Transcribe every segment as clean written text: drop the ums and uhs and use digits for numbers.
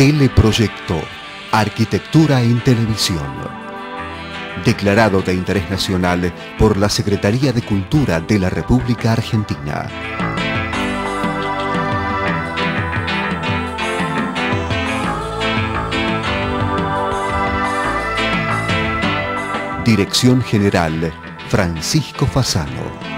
Teleproyecto, Arquitectura en Televisión. Declarado de interés nacional por la Secretaría de Cultura de la República Argentina. Dirección General, Francisco Fasano.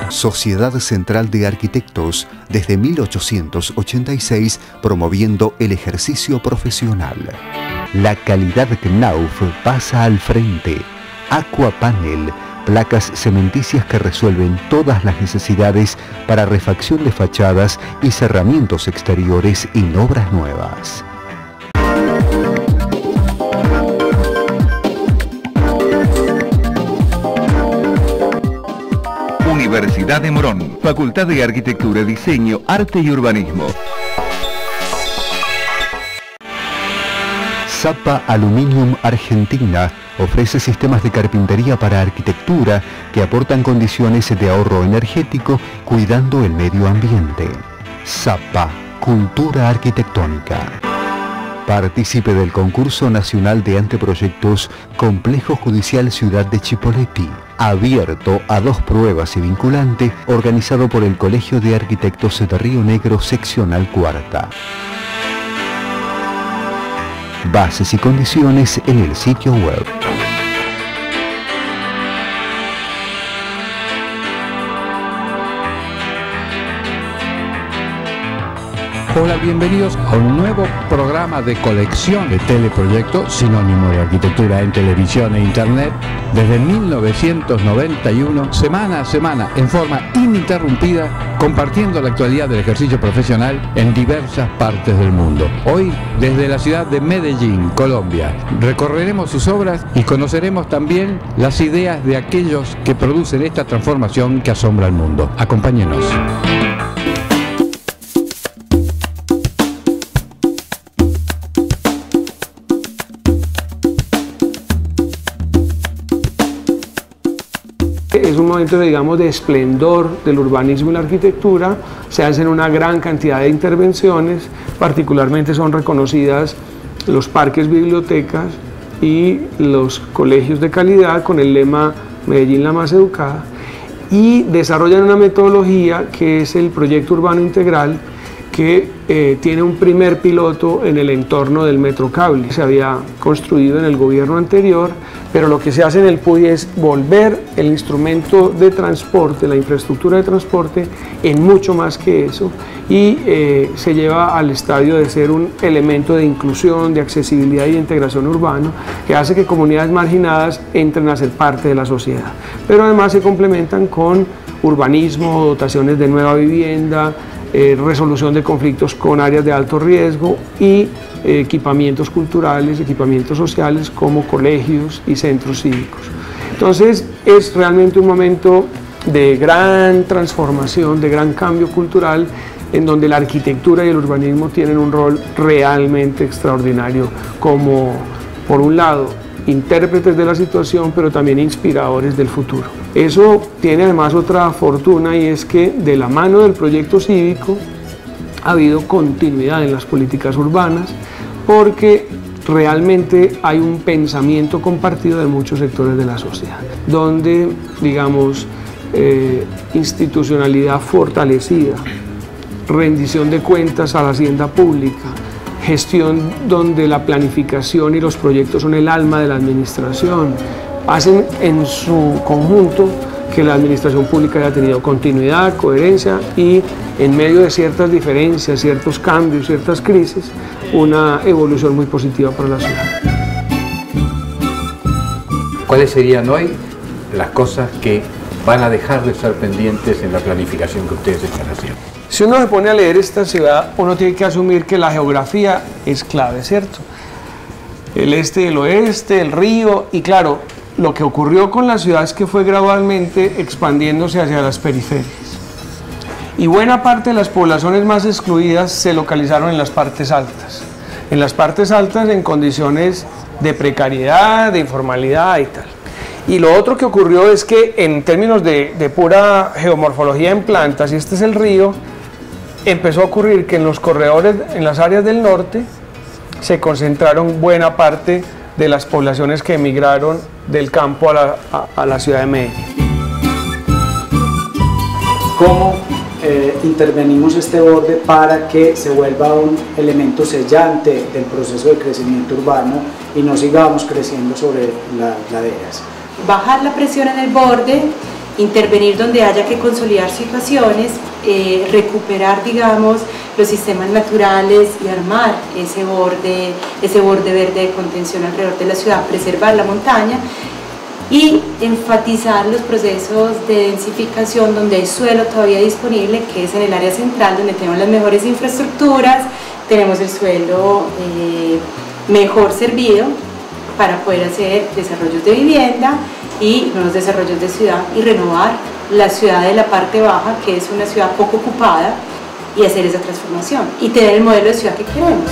Sociedad Central de Arquitectos, desde 1886 promoviendo el ejercicio profesional. La calidad Knauf pasa al frente. Aquapanel, placas cementicias que resuelven todas las necesidades para refacción de fachadas y cerramientos exteriores en obras nuevas. Universidad de Morón, Facultad de Arquitectura, Diseño, Arte y Urbanismo. Zapa Aluminium Argentina ofrece sistemas de carpintería para arquitectura que aportan condiciones de ahorro energético cuidando el medio ambiente. Zapa, cultura arquitectónica. Partícipe del concurso nacional de anteproyectos Complejo Judicial Ciudad de Chipoleti, abierto a 2 pruebas y vinculante, organizado por el Colegio de Arquitectos de Río Negro Seccional Cuarta. Bases y condiciones en el sitio web. Hola, bienvenidos a un nuevo programa de colección de Teleproyecto, sinónimo de arquitectura en televisión e internet, desde 1991, semana a semana, en forma ininterrumpida, compartiendo la actualidad del ejercicio profesional en diversas partes del mundo. Hoy, desde la ciudad de Medellín, Colombia, recorreremos sus obras y conoceremos también las ideas de aquellos que producen esta transformación que asombra al mundo. Acompáñenos. Es un momento, digamos, de esplendor del urbanismo y la arquitectura. Se hacen una gran cantidad de intervenciones, particularmente son reconocidas los parques bibliotecas y los colegios de calidad con el lema Medellín la más educada, y desarrollan una metodología que es el proyecto urbano integral, que tiene un primer piloto en el entorno del Metrocable. Se había construido en el gobierno anterior, pero lo que se hace en el PUI es volver el instrumento de transporte, la infraestructura de transporte, en mucho más que eso, y se lleva al estadio de ser un elemento de inclusión, de accesibilidad y de integración urbano, que hace que comunidades marginadas entren a ser parte de la sociedad. Pero además se complementan con urbanismo, dotaciones de nueva vivienda, resolución de conflictos con áreas de alto riesgo y equipamientos culturales, equipamientos sociales como colegios y centros cívicos. Entonces es realmente un momento de gran transformación, de gran cambio cultural, en donde la arquitectura y el urbanismo tienen un rol realmente extraordinario como, por un lado, intérpretes de la situación, pero también inspiradores del futuro. Eso tiene además otra fortuna, y es que de la mano del proyecto cívico ha habido continuidad en las políticas urbanas, porque realmente hay un pensamiento compartido de muchos sectores de la sociedad, donde, digamos, institucionalidad fortalecida, rendición de cuentas a la hacienda pública, gestión donde la planificación y los proyectos son el alma de la administración, hacen en su conjunto que la administración pública haya tenido continuidad, coherencia y en medio de ciertas diferencias, ciertos cambios, ciertas crisis, una evolución muy positiva para la ciudad. ¿Cuáles serían hoy las cosas que van a dejar de ser pendientes en la planificación que ustedes están haciendo? Si uno se pone a leer esta ciudad, uno tiene que asumir que la geografía es clave, ¿cierto? El este y el oeste, el río, y claro, lo que ocurrió con la ciudad es que fue gradualmente expandiéndose hacia las periferias. Y buena parte de las poblaciones más excluidas se localizaron en las partes altas. En las partes altas en condiciones de precariedad, de informalidad y tal. Y lo otro que ocurrió es que en términos de pura geomorfología en plantas, y este es el río, empezó a ocurrir que en los corredores, en las áreas del norte, se concentraron buena parte de las poblaciones que emigraron del campo a la ciudad de Medellín. ¿Cómo intervenimos este borde para que se vuelva un elemento sellante del proceso de crecimiento urbano y no sigamos creciendo sobre las laderas? Bajar la presión en el borde, intervenir donde haya que consolidar situaciones, recuperar, digamos, los sistemas naturales y armar ese borde verde de contención alrededor de la ciudad, preservar la montaña y enfatizar los procesos de densificación donde hay suelo todavía disponible, que es en el área central, donde tenemos las mejores infraestructuras, tenemos el suelo mejor servido para poder hacer desarrollos de vivienda y nuevos desarrollos de ciudad y renovar la ciudad de la parte baja, que es una ciudad poco ocupada, y hacer esa transformación y tener el modelo de ciudad que queremos.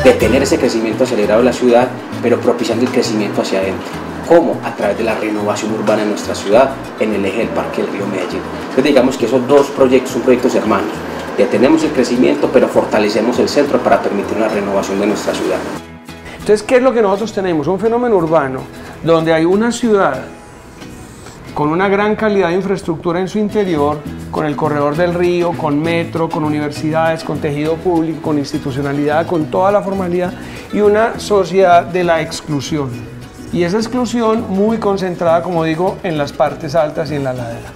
Detener ese crecimiento acelerado de la ciudad, pero propiciando el crecimiento hacia adentro. ¿Cómo? A través de la renovación urbana de nuestra ciudad en el eje del Parque del Río Medellín. Entonces digamos que esos dos proyectos son proyectos hermanos. Detenemos el crecimiento, pero fortalecemos el centro para permitir una renovación de nuestra ciudad. Entonces, ¿qué es lo que nosotros tenemos? Un fenómeno urbano donde hay una ciudad con una gran calidad de infraestructura en su interior, con el corredor del río, con metro, con universidades, con tejido público, con institucionalidad, con toda la formalidad, y una sociedad de la exclusión. Y esa exclusión muy concentrada, como digo, en las partes altas y en la ladera.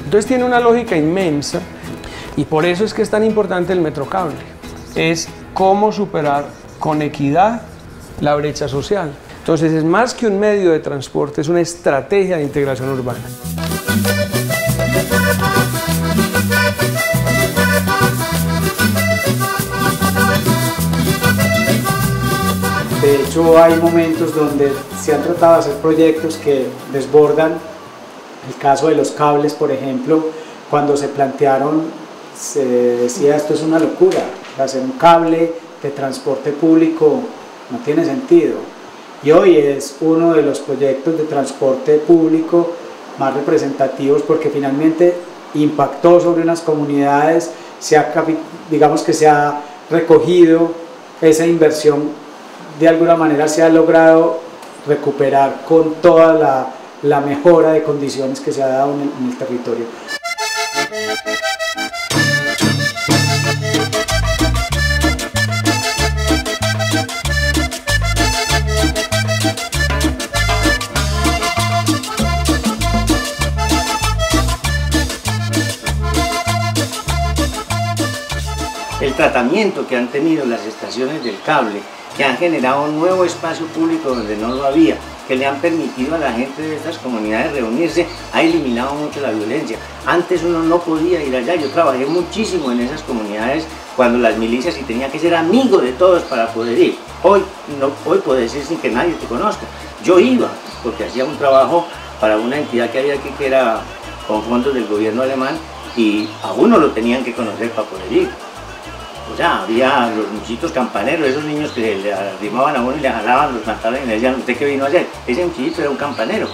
Entonces tiene una lógica inmensa, y por eso es que es tan importante el metrocable. Es cómo superar con equidad la brecha social. Entonces es más que un medio de transporte, es una estrategia de integración urbana. De hecho, hay momentos donde se han tratado de hacer proyectos que desbordan. El caso de los cables, por ejemplo, cuando se plantearon, se decía esto es una locura, hacer un cable de transporte público no tiene sentido. Y hoy es uno de los proyectos de transporte público más representativos porque finalmente impactó sobre unas comunidades, digamos que se ha recogido esa inversión, de alguna manera se ha logrado recuperar con toda la mejora de condiciones que se ha dado en el territorio. El tratamiento que han tenido las estaciones del cable, que han generado un nuevo espacio público donde no lo había, que le han permitido a la gente de estas comunidades reunirse, ha eliminado mucho la violencia. Antes uno no podía ir allá, yo trabajé muchísimo en esas comunidades cuando las milicias y tenía que ser amigo de todos para poder ir. Hoy puedes ir sin que nadie te conozca. Yo iba porque hacía un trabajo para una entidad que había aquí que era con fondos del gobierno alemán y a uno lo tenían que conocer para poder ir. O sea, había los muchachitos campaneros, esos niños que le arrimaban a uno y le jalaban los pantalones y le decían, ¿usted qué vino a hacer? Ese muchachito era un campanero,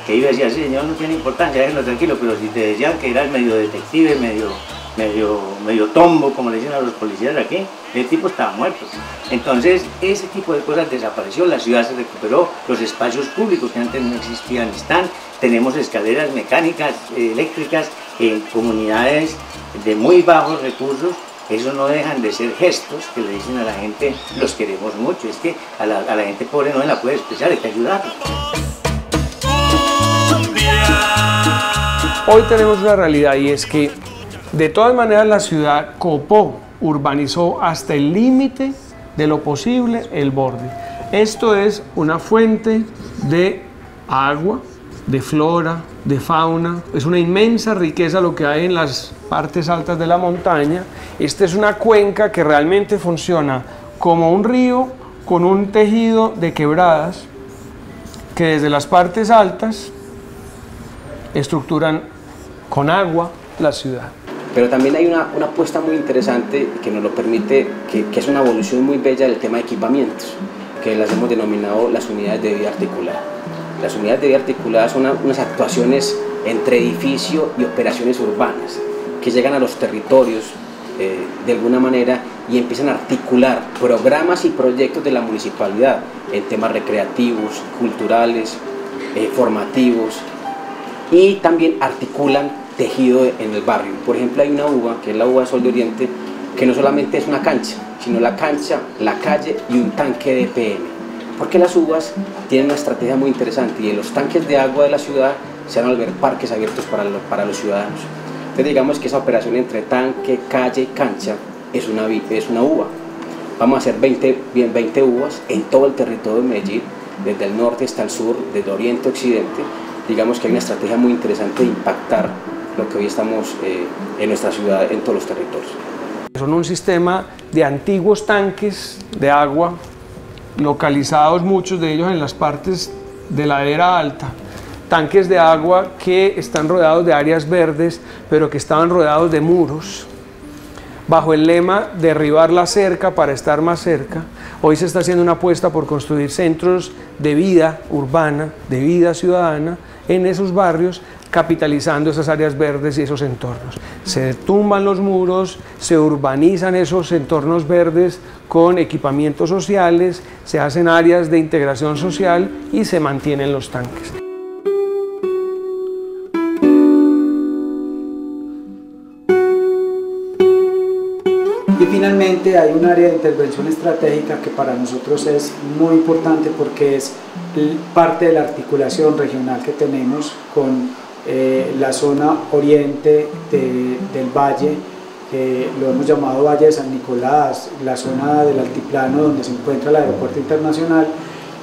que iba y decía, ese señor no tiene importancia, déjenlo tranquilo, pero si te decían que era el medio detective, medio tombo, como le dicen a los policías de aquí, el tipo estaba muerto. Entonces, ese tipo de cosas desapareció, la ciudad se recuperó, los espacios públicos que antes no existían están, tenemos escaleras mecánicas, eléctricas, en comunidades de muy bajos recursos. Eso no dejan de ser gestos que le dicen a la gente, los queremos mucho, es que a la gente pobre no se la puede expresar, hay que ayudarla. Hoy tenemos una realidad y es que de todas maneras la ciudad copó, urbanizó hasta el límite de lo posible el borde. Esto es una fuente de agua, de flora, de fauna, es una inmensa riqueza lo que hay en las partes altas de la montaña. Esta es una cuenca que realmente funciona como un río con un tejido de quebradas que desde las partes altas estructuran con agua la ciudad. Pero también hay una apuesta muy interesante que nos lo permite, que es una evolución muy bella del tema de equipamientos, que las hemos denominado las unidades de vida articulada. Las unidades de vida articulada son unas actuaciones entre edificio y operaciones urbanas que llegan a los territorios de alguna manera y empiezan a articular programas y proyectos de la municipalidad en temas recreativos, culturales, formativos, y también articulan tejido en el barrio. Por ejemplo, hay una uva, que es la uva de Sol de Oriente, que no solamente es una cancha, sino la cancha, la calle y un tanque de PM. Porque las uvas tienen una estrategia muy interesante y en los tanques de agua de la ciudad se van a volver parques abiertos para los ciudadanos. Entonces digamos que esa operación entre tanque, calle y cancha es una uva. Vamos a hacer 20 uvas en todo el territorio de Medellín, desde el norte hasta el sur, desde oriente a occidente. Digamos que hay una estrategia muy interesante de impactar lo que hoy estamos en nuestra ciudad, en todos los territorios. Son un sistema de antiguos tanques de agua, localizados muchos de ellos en las partes de la era alta. Tanques de agua que están rodeados de áreas verdes, pero que estaban rodeados de muros. Bajo el lema derribar la cerca para estar más cerca, hoy se está haciendo una apuesta por construir centros de vida urbana, de vida ciudadana, en esos barrios, capitalizando esas áreas verdes y esos entornos. Se tumban los muros, se urbanizan esos entornos verdes con equipamientos sociales, se hacen áreas de integración social y se mantienen los tanques. Y finalmente hay un área de intervención estratégica que para nosotros es muy importante porque es parte de la articulación regional que tenemos con la zona oriente del valle, lo hemos llamado Valle de San Nicolás, la zona del altiplano donde se encuentra el aeropuerto internacional,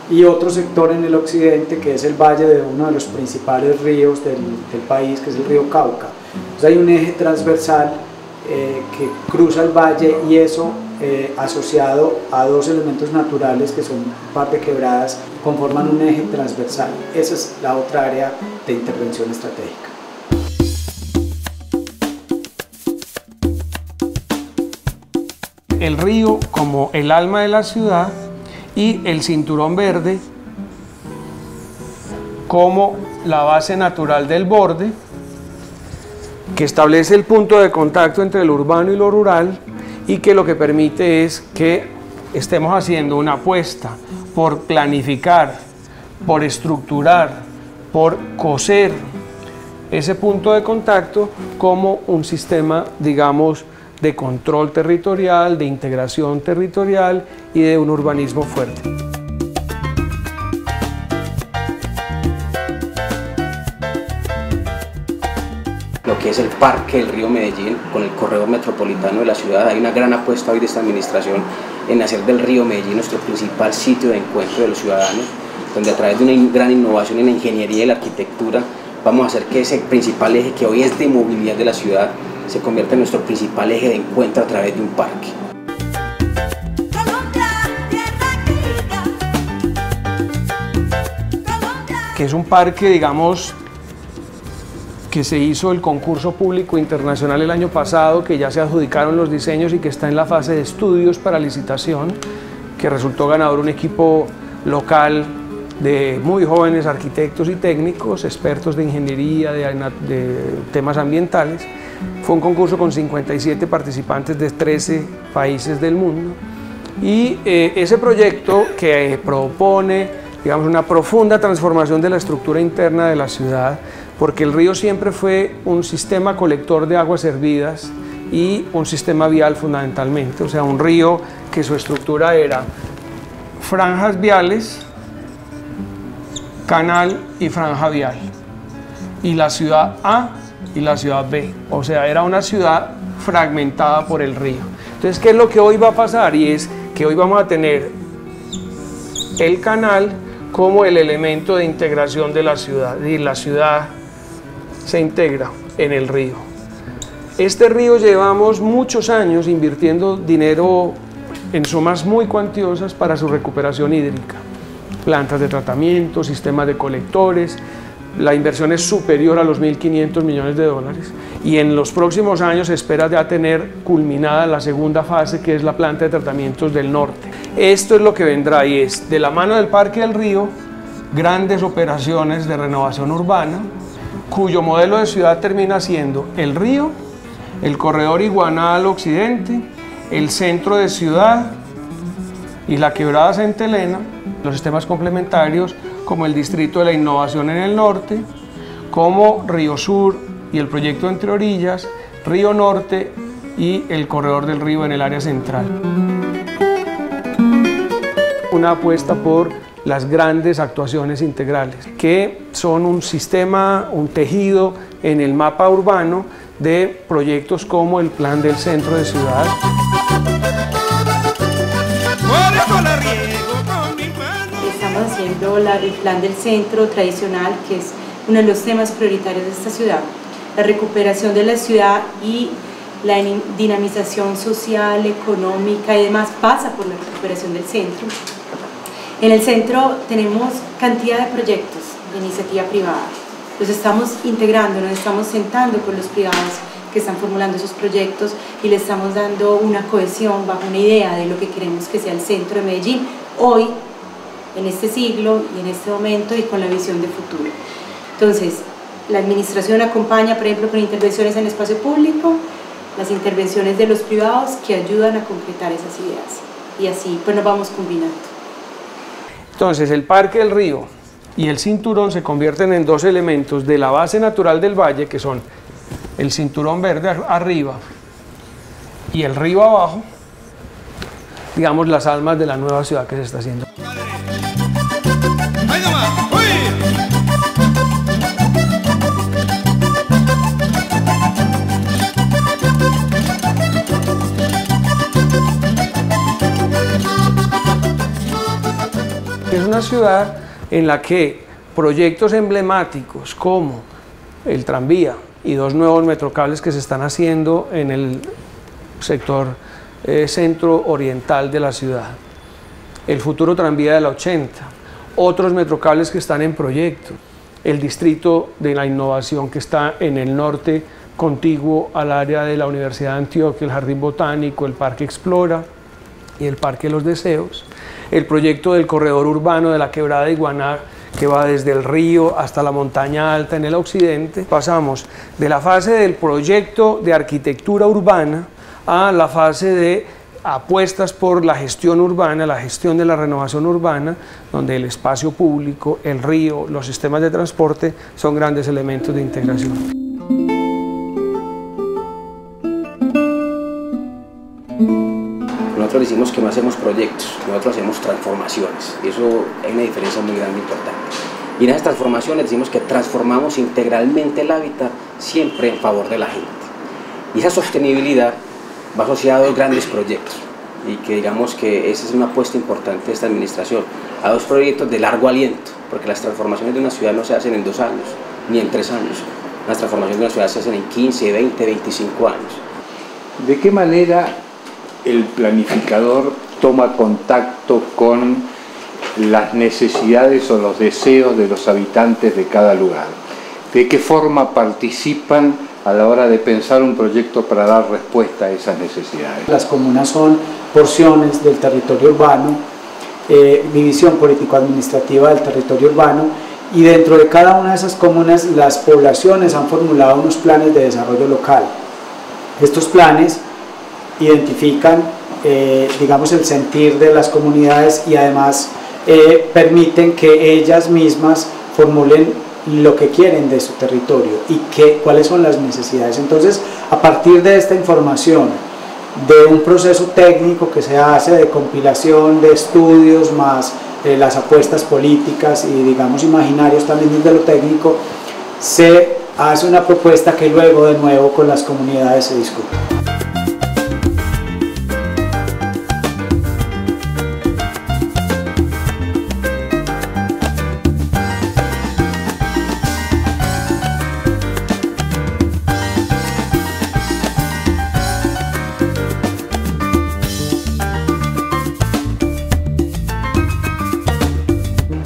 y otro sector en el occidente que es el valle de uno de los principales ríos del país, que es el río Cauca. Entonces hay un eje transversal que cruza el valle y eso asociado a dos elementos naturales que son un par de quebradas conforman un eje transversal. Esa es la otra área de intervención estratégica. El río como el alma de la ciudad y el cinturón verde como la base natural del borde, que establece el punto de contacto entre lo urbano y lo rural y que lo que permite es que estemos haciendo una apuesta por planificar, por estructurar, por coser ese punto de contacto como un sistema, digamos, de control territorial, de integración territorial y de un urbanismo fuerte. Lo que es el Parque del Río Medellín, con el corredor metropolitano de la ciudad, hay una gran apuesta hoy de esta administración en hacer del Río Medellín nuestro principal sitio de encuentro de los ciudadanos, donde a través de una gran innovación en la ingeniería y la arquitectura vamos a hacer que ese principal eje que hoy es de movilidad de la ciudad se convierta en nuestro principal eje de encuentro a través de un parque. Que es un parque, digamos, que se hizo el concurso público internacional el año pasado, que ya se adjudicaron los diseños y que está en la fase de estudios para licitación, que resultó ganador un equipo local de muy jóvenes arquitectos y técnicos, expertos de ingeniería, de temas ambientales. Fue un concurso con 57 participantes de 13 países del mundo y ese proyecto que propone, digamos, una profunda transformación de la estructura interna de la ciudad, porque el río siempre fue un sistema colector de aguas hervidas y un sistema vial fundamentalmente, o sea, un río que su estructura era franjas viales, canal y franja vial. Y la ciudad A y la ciudad B. O sea, era una ciudad fragmentada por el río. Entonces, ¿qué es lo que hoy va a pasar? Y es que hoy vamos a tener el canal como el elemento de integración de la ciudad. Y la ciudad se integra en el río. Este río llevamos muchos años invirtiendo dinero en sumas muy cuantiosas para su recuperación hídrica. Plantas de tratamiento, sistemas de colectores. La inversión es superior a los 1.500 millones de dólares y en los próximos años se espera ya tener culminada la segunda fase, que es la planta de tratamientos del norte. Esto es lo que vendrá y es de la mano del Parque del Río, grandes operaciones de renovación urbana, cuyo modelo de ciudad termina siendo el río, el corredor Iguaná al occidente, el centro de ciudad y la quebrada Santa Elena, los sistemas complementarios como el Distrito de la Innovación en el norte, como Río Sur y el proyecto Entre Orillas, Río Norte y el corredor del río en el área central. Una apuesta por las grandes actuaciones integrales, que son un sistema, un tejido en el mapa urbano de proyectos como el Plan del Centro de Ciudad. Estamos haciendo el Plan del Centro tradicional, que es uno de los temas prioritarios de esta ciudad. La recuperación de la ciudad y la dinamización social, económica y demás pasa por la recuperación del centro. En el centro tenemos cantidad de proyectos de iniciativa privada. Los estamos integrando, nos estamos sentando con los privados que están formulando esos proyectos y le estamos dando una cohesión bajo una idea de lo que queremos que sea el centro de Medellín hoy, en este siglo y en este momento y con la visión de futuro. Entonces, la administración acompaña, por ejemplo, con intervenciones en el espacio público, las intervenciones de los privados que ayudan a concretar esas ideas y así pues nos vamos combinando. Entonces, el Parque del Río y el cinturón se convierten en dos elementos de la base natural del valle, que son el cinturón verde arriba y el río abajo, digamos, las almas de la nueva ciudad que se está haciendo. Es una ciudad en la que proyectos emblemáticos como el tranvía y dos nuevos metrocables que se están haciendo en el sector centro oriental de la ciudad, el futuro tranvía de la 80, otros metrocables que están en proyecto, el distrito de la innovación que está en el norte contiguo al área de la Universidad de Antioquia, el Jardín Botánico, el Parque Explora y el Parque de los Deseos, el proyecto del corredor urbano de la quebrada de Iguaná, que va desde el río hasta la montaña alta en el occidente. Pasamos de la fase del proyecto de arquitectura urbana a la fase de apuestas por la gestión urbana, la gestión de la renovación urbana, donde el espacio público, el río, los sistemas de transporte son grandes elementos de integración. Nosotros decimos que no hacemos proyectos, nosotros hacemos transformaciones, y eso hay una diferencia muy grande e importante. Y en esas transformaciones decimos que transformamos integralmente el hábitat siempre en favor de la gente. Y esa sostenibilidad va asociada a dos grandes proyectos, y que digamos que esa es una apuesta importante de esta administración, a dos proyectos de largo aliento, porque las transformaciones de una ciudad no se hacen en 2 años, ni en 3 años, las transformaciones de una ciudad se hacen en 15, 20, 25 años. ¿De qué manera el planificador toma contacto con las necesidades o los deseos de los habitantes de cada lugar? ¿De qué forma participan a la hora de pensar un proyecto para dar respuesta a esas necesidades? Las comunas son porciones del territorio urbano, división político-administrativa del territorio urbano, y dentro de cada una de esas comunas las poblaciones han formulado unos planes de desarrollo local. Estos planes identifican, digamos, el sentir de las comunidades y además permiten que ellas mismas formulen lo que quieren de su territorio y cuáles son las necesidades. Entonces, a partir de esta información, de un proceso técnico que se hace de compilación de estudios más las apuestas políticas y, digamos, imaginarios también desde lo técnico, se hace una propuesta que luego de nuevo con las comunidades se discute.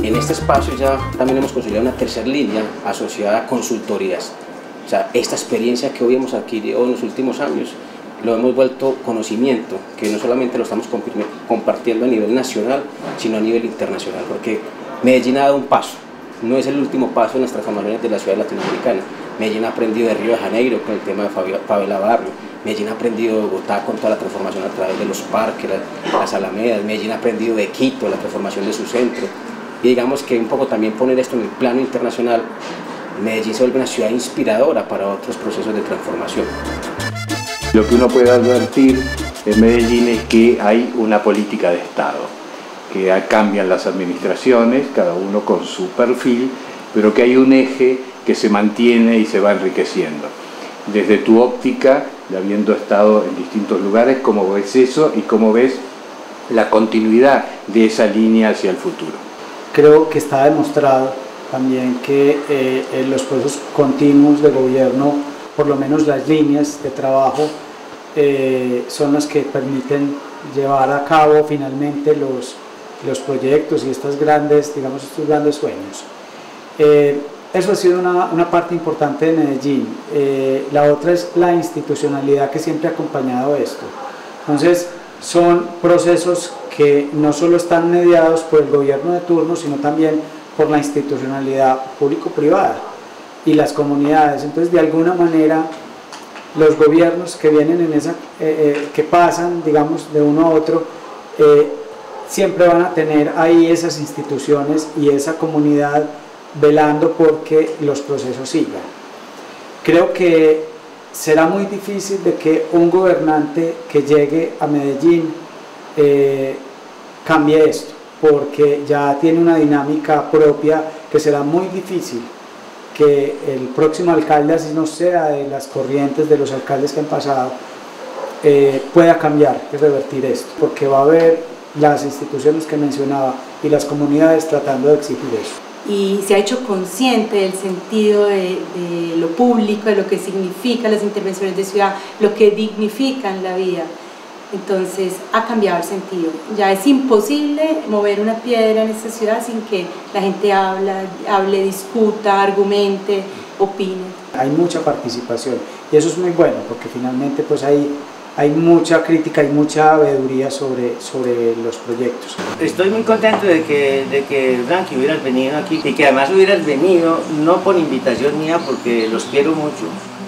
En este espacio ya también hemos consolidado una tercera línea asociada a consultorías. O sea, esta experiencia que hoy hemos adquirido en los últimos años lo hemos vuelto conocimiento, que no solamente lo estamos compartiendo a nivel nacional, sino a nivel internacional, porque Medellín ha dado un paso, no es el último paso en las transformaciones de la ciudad latinoamericana. Medellín ha aprendido de Río de Janeiro con el tema de favela barrio, Medellín ha aprendido de Bogotá con toda la transformación a través de los parques, las alamedas, Medellín ha aprendido de Quito, la transformación de su centro. Y digamos que un poco también poner esto en el plano internacional, Medellín se vuelve una ciudad inspiradora para otros procesos de transformación. Lo que uno puede advertir en Medellín es que hay una política de Estado, que cambian las administraciones, cada uno con su perfil, pero que hay un eje que se mantiene y se va enriqueciendo. Desde tu óptica, habiendo estado en distintos lugares, ¿cómo ves eso y cómo ves la continuidad de esa línea hacia el futuro? Creo que está demostrado también que los procesos continuos de gobierno, por lo menos las líneas de trabajo, son las que permiten llevar a cabo finalmente los proyectos y estos grandes sueños. Eso ha sido una parte importante de Medellín. La otra es la institucionalidad que siempre ha acompañado esto. Entonces, son procesos que no solo están mediados por el gobierno de turno, sino también por la institucionalidad público-privada y las comunidades. Entonces, de alguna manera, los gobiernos que vienen en esa, que pasan, digamos, de uno a otro, siempre van a tener ahí esas instituciones y esa comunidad velando porque los procesos sigan. Creo que será muy difícil de que un gobernante que llegue a Medellín cambie esto, porque ya tiene una dinámica propia que será muy difícil que el próximo alcalde, así no sea de las corrientes de los alcaldes que han pasado, pueda cambiar y revertir esto, porque va a haber las instituciones que mencionaba y las comunidades tratando de exigir eso. Y se ha hecho consciente del sentido de lo público, de lo que significan las intervenciones de ciudad, lo que dignifican la vida. Entonces ha cambiado el sentido. Ya es imposible mover una piedra en esta ciudad sin que la gente hable, discuta, argumente, opine. Hay mucha participación y eso es muy bueno porque finalmente pues hay mucha crítica y mucha sabiduría sobre los proyectos. Estoy muy contento de que Frankie hubieras venido aquí y que además hubieras venido no por invitación mía porque los quiero mucho,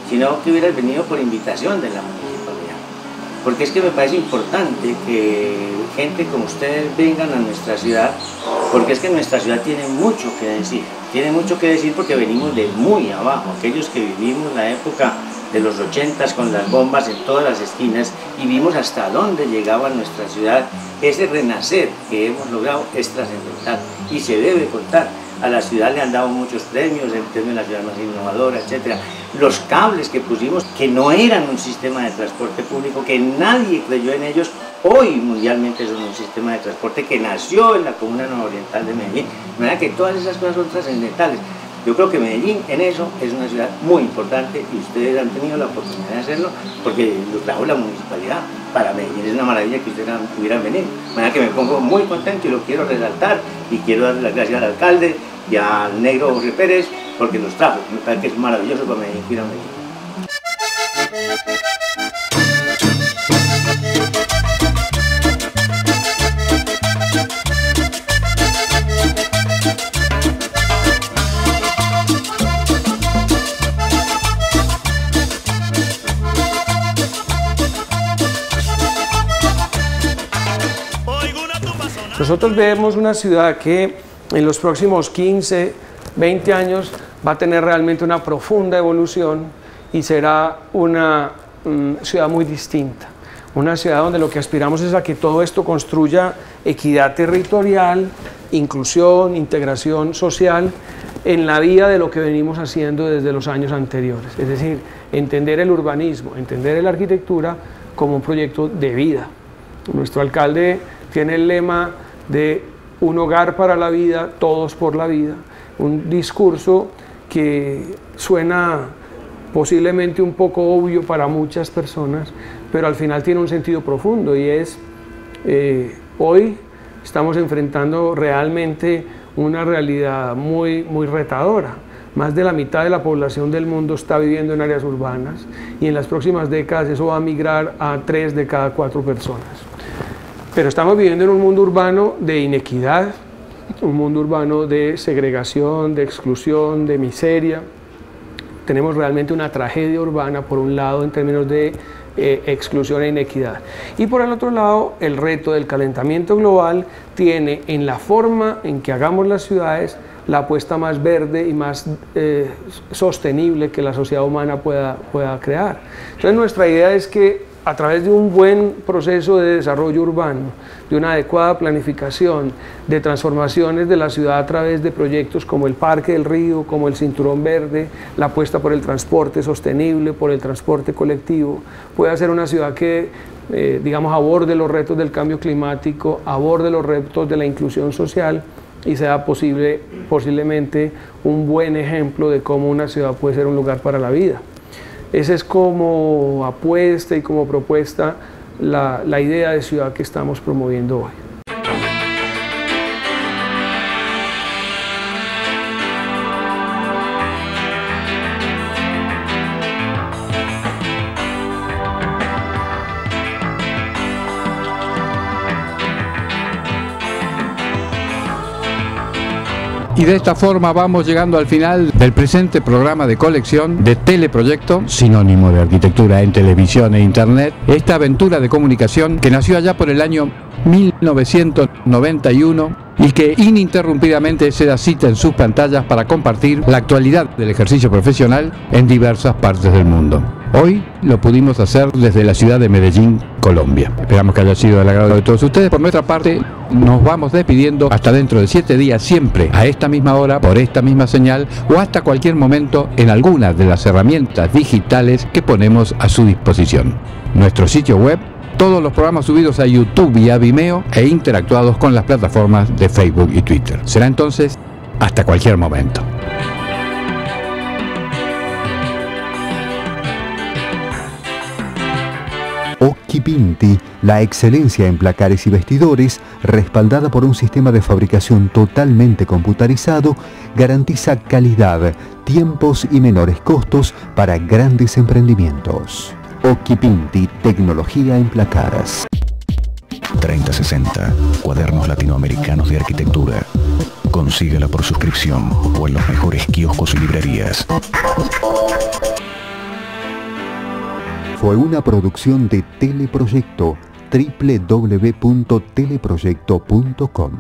sino que hubieras venido por invitación de la municipalidad. Porque es que me parece importante que gente como ustedes vengan a nuestra ciudad, porque es que nuestra ciudad tiene mucho que decir porque venimos de muy abajo, aquellos que vivimos la época de los 80s con las bombas en todas las esquinas y vimos hasta dónde llegaba nuestra ciudad. Ese renacer que hemos logrado es trascendental y se debe contar. A la ciudad le han dado muchos premios, el premio de la ciudad más innovadora, etc. Los cables que pusimos, que no eran un sistema de transporte público, que nadie creyó en ellos, hoy mundialmente son un sistema de transporte que nació en la comuna nororiental de Medellín. De manera que todas esas cosas son trascendentales. Yo creo que Medellín en eso es una ciudad muy importante y ustedes han tenido la oportunidad de hacerlo porque lo trajo la municipalidad. Para Medellín es una maravilla que ustedes pudieran venir. De manera que me pongo muy contento y lo quiero resaltar y quiero darle las gracias al alcalde y al negro José Pérez porque nos trajo. Me parece que es maravilloso para Medellín ir a Medellín. Nosotros vemos una ciudad que en los próximos 15, 20 años va a tener realmente una profunda evolución y será una ciudad muy distinta. Una ciudad donde lo que aspiramos es a que todo esto construya equidad territorial, inclusión, integración social, en la vía de lo que venimos haciendo desde los años anteriores, es decir, entender el urbanismo, entender la arquitectura como un proyecto de vida. Nuestro alcalde tiene el lema de un hogar para la vida, todos por la vida, un discurso que suena posiblemente un poco obvio para muchas personas, pero al final tiene un sentido profundo, y es, hoy estamos enfrentando realmente una realidad muy retadora. Más de la mitad de la población del mundo está viviendo en áreas urbanas, y en las próximas décadas eso va a migrar a 3 de cada 4 personas. Pero estamos viviendo en un mundo urbano de inequidad, un mundo urbano de segregación, de exclusión, de miseria. Tenemos realmente una tragedia urbana, por un lado, en términos de exclusión e inequidad. Y por el otro lado, el reto del calentamiento global tiene en la forma en que hagamos las ciudades la apuesta más verde y más sostenible que la sociedad humana pueda crear. Entonces nuestra idea es que a través de un buen proceso de desarrollo urbano, de una adecuada planificación, de transformaciones de la ciudad a través de proyectos como el Parque del Río, como el Cinturón Verde, la apuesta por el transporte sostenible, por el transporte colectivo, puede ser una ciudad que, digamos, aborde los retos del cambio climático, aborde los retos de la inclusión social, y sea posiblemente un buen ejemplo de cómo una ciudad puede ser un lugar para la vida. Esa es como apuesta y como propuesta la idea de ciudad que estamos promoviendo hoy. Y de esta forma vamos llegando al final del presente programa de colección de Teleproyecto, sinónimo de arquitectura en televisión e internet. Esta aventura de comunicación que nació allá por el año 1991 y que ininterrumpidamente se da cita en sus pantallas para compartir la actualidad del ejercicio profesional en diversas partes del mundo. Hoy lo pudimos hacer desde la ciudad de Medellín, Colombia. Esperamos que haya sido del agrado de todos ustedes. Por nuestra parte, nos vamos despidiendo hasta dentro de 7 días, siempre a esta misma hora, por esta misma señal, o hasta cualquier momento en alguna de las herramientas digitales que ponemos a su disposición. Nuestro sitio web, todos los programas subidos a YouTube y a Vimeo e interactuados con las plataformas de Facebook y Twitter. Será entonces hasta cualquier momento. Occhipinti, la excelencia en placares y vestidores, respaldada por un sistema de fabricación totalmente computarizado, garantiza calidad, tiempos y menores costos para grandes emprendimientos. Occhipinti, tecnología en placares. 3060, cuadernos latinoamericanos de arquitectura. Consíguela por suscripción o en los mejores kioscos y librerías. Fue una producción de Teleproyecto, www.teleproyecto.com.